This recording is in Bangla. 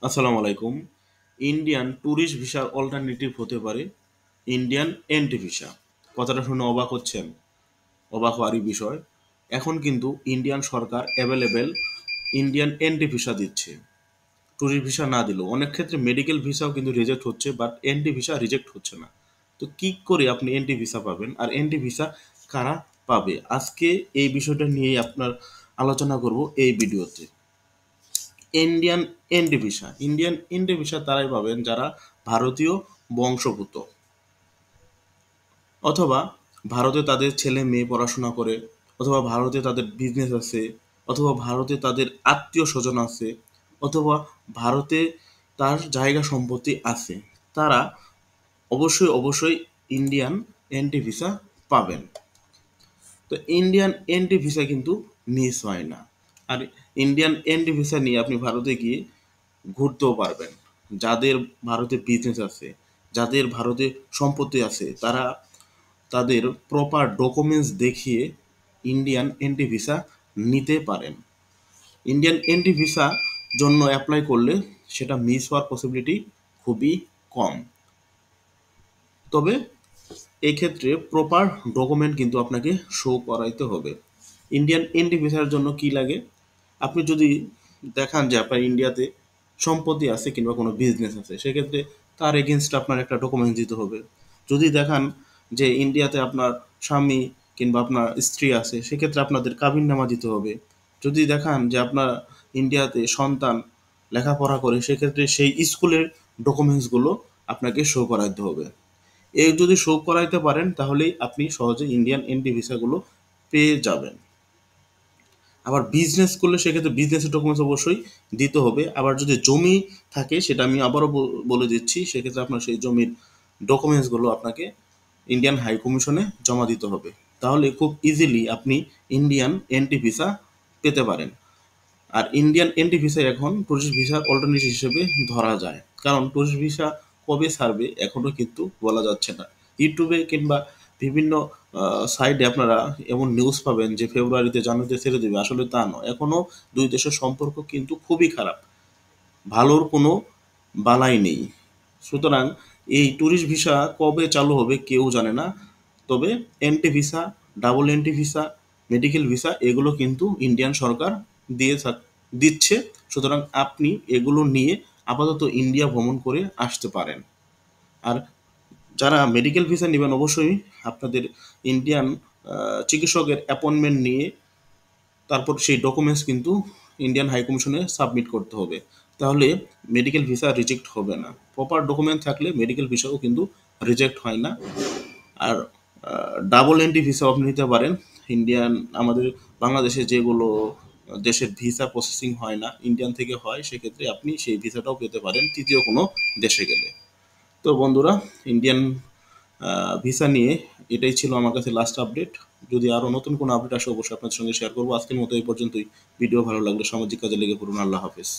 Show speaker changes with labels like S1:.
S1: আসসালামু আলাইকুম। ইন্ডিয়ান ট্যুরিস্ট ভিসার অল্টারনেটিভ হতে পারে ইন্ডিয়ান এন্ট্রি ভিসা। কথাটা শুনে অবাক হচ্ছেন? অবাক হওয়ারই বিষয়। এখন কিন্তু ইন্ডিয়ান সরকার অ্যাভেলেবেল ইন্ডিয়ান এন্ট্রি ভিসা দিচ্ছে। ট্যুরিস্ট ভিসা না দিলেও অনেক ক্ষেত্রে মেডিকেল ভিসাও কিন্তু রিজেক্ট হচ্ছে, বাট এন্ট্রি ভিসা রিজেক্ট হচ্ছে না। তো কি করে আপনি এন্ট্রি ভিসা পাবেন, আর এন্ট্রি ভিসা কারা পাবে? আজকে এই বিষয়টা নিয়েই আপনার আলোচনা করব এই ভিডিওতে। ইন্ডিয়ান এন্ট্রি ভিসা তারাই পাবেন যারা ভারতীয় বংশোদ্ভূত, অথবা ভারতে তাদের ছেলে মেয়ে পড়াশোনা করে, অথবা ভারতে তাদের বিজনেস আছে, অথবা ভারতে তাদের আত্মীয় স্বজন আছে, অথবা ভারতে তার জায়গা সম্পত্তি আছে। তারা অবশ্যই ইন্ডিয়ান এন্ট্রি ভিসা পাবেন। তো ইন্ডিয়ান এন্ট্রি ভিসা কিন্তু মিস হয় না। আর ইন্ডিয়ান এন্ট্রি ভিসা নিয়ে আপনি ভারতে গিয়ে ঘুরতেও পারবেন। যাদের ভারতে বিজনেস আছে, যাদের ভারতে সম্পত্তি আছে, তারা তাদের প্রপার ডকুমেন্টস দেখিয়ে ইন্ডিয়ান এন্ট্রি ভিসা নিতে পারেন। ইন্ডিয়ান এন্ট্রি ভিসা জন্য অ্যাপ্লাই করলে সেটা মিস হওয়ার পসিবিলিটি খুবই কম। তবে এই ক্ষেত্রে প্রপার ডকুমেন্ট কিন্তু আপনাকে শো করাইতে হবে। ইন্ডিয়ান এন্ট্রি ভিসার জন্য কি লাগে? আপনি যদি দেখান যে আপনার ইন্ডিয়াতে সম্পত্তি আছে কিংবা কোনো বিজনেস আছে, সেক্ষেত্রে তার এগেনস্টে আপনার একটা ডকুমেন্ট দিতে হবে। যদি দেখান যে ইন্ডিয়াতে আপনার স্বামী কিংবা আপনার স্ত্রী আছে, সেক্ষেত্রে আপনাদের কাবিননামা দিতে হবে। যদি দেখান যে আপনার ইন্ডিয়াতে সন্তান লেখাপড়া করে, সেক্ষেত্রে সেই স্কুলের ডকুমেন্টসগুলো আপনাকে শো করাইতে হবে। এই যদি শো করাইতে পারেন তাহলেই আপনি সহজে ইন্ডিয়ান এন্ট্রি ভিসাগুলো পেয়ে যাবেন। আবার বিজনেস করলে সেক্ষেত্রে বিজনেসের ডকুমেন্টস অবশ্যই দিতে হবে। আবার যদি জমি থাকে, সেটা আমি আবারও বলে দিচ্ছি, সেক্ষেত্রে আপনার সেই জমির ডকুমেন্টসগুলো আপনাকে ইন্ডিয়ান হাই কমিশনে জমা দিতে হবে। তাহলে খুব ইজিলি আপনি ইন্ডিয়ান এন্ট্রি ভিসা পেতে পারেন। আর ইন্ডিয়ান এন্ট্রি ভিসা এখন টুরিস্ট ভিসার অল্টারনেটিভ হিসেবে ধরা যায়, কারণ টুরিস্ট ভিসা কবে ছাড়বে এখনো কিন্তু বলা যাচ্ছে না। ইউটিউবে কিংবা বিভিন্ন সাইডে আপনারা এমন নিউজ পাবেন যে ফেব্রুয়ারিতে জানুয়ারিতে ছেড়ে দেবে, আসলে তা নয়। এখনো দুই দেশের সম্পর্ক কিন্তু খুবই খারাপ, ভালোর কোনো বালাই নেই। সুতরাং এই ট্যুরিস্ট ভিসা কবে চালু হবে কেউ জানে না। তবে entry visa, double entry visa, medical visa এগুলো কিন্তু ইন্ডিয়ান সরকার দিচ্ছে। সুতরাং আপনি এগুলো নিয়ে আপাতত ইন্ডিয়া ভ্রমণ করে আসতে পারেন। আর যারা মেডিকেল ভিসা নেবেন, অবশ্যই আপনাদের ইন্ডিয়ান চিকিৎসকের অ্যাপয়েন্টমেন্ট নিয়ে তারপর সেই ডকুমেন্টস কিন্তু ইন্ডিয়ান হাই কমিশনে সাবমিট করতে হবে। তাহলে মেডিকেল ভিসা রিজেক্ট হবে না। প্রপার ডকুমেন্ট থাকলে মেডিকেল ভিসাও কিন্তু রিজেক্ট হয় না। আর ডাবল এন্ট্রি ভিসাও আপনি নিতে পারেন। ইন্ডিয়ান আমাদের বাংলাদেশে যেগুলো দেশের ভিসা প্রসেসিং হয় না, ইন্ডিয়ান থেকে হয়, সেক্ষেত্রে আপনি সেই ভিসাটাও পেতে পারেন তৃতীয় কোনো দেশে গেলে। তো বন্ধুরা, ইন্ডিয়ান ভিসা নিয়ে এটাই ছিল আমার কাছে লাস্ট আপডেট। যদি আরও নতুন কোনো আপডেট আসে অবশ্যই আপনার সঙ্গে শেয়ার করবো। আজকের মতো এই পর্যন্তই। ভিডিও ভালো লাগলে সামাজিক কাজে লেগে পড়ুন। আল্লাহ হাফেজ।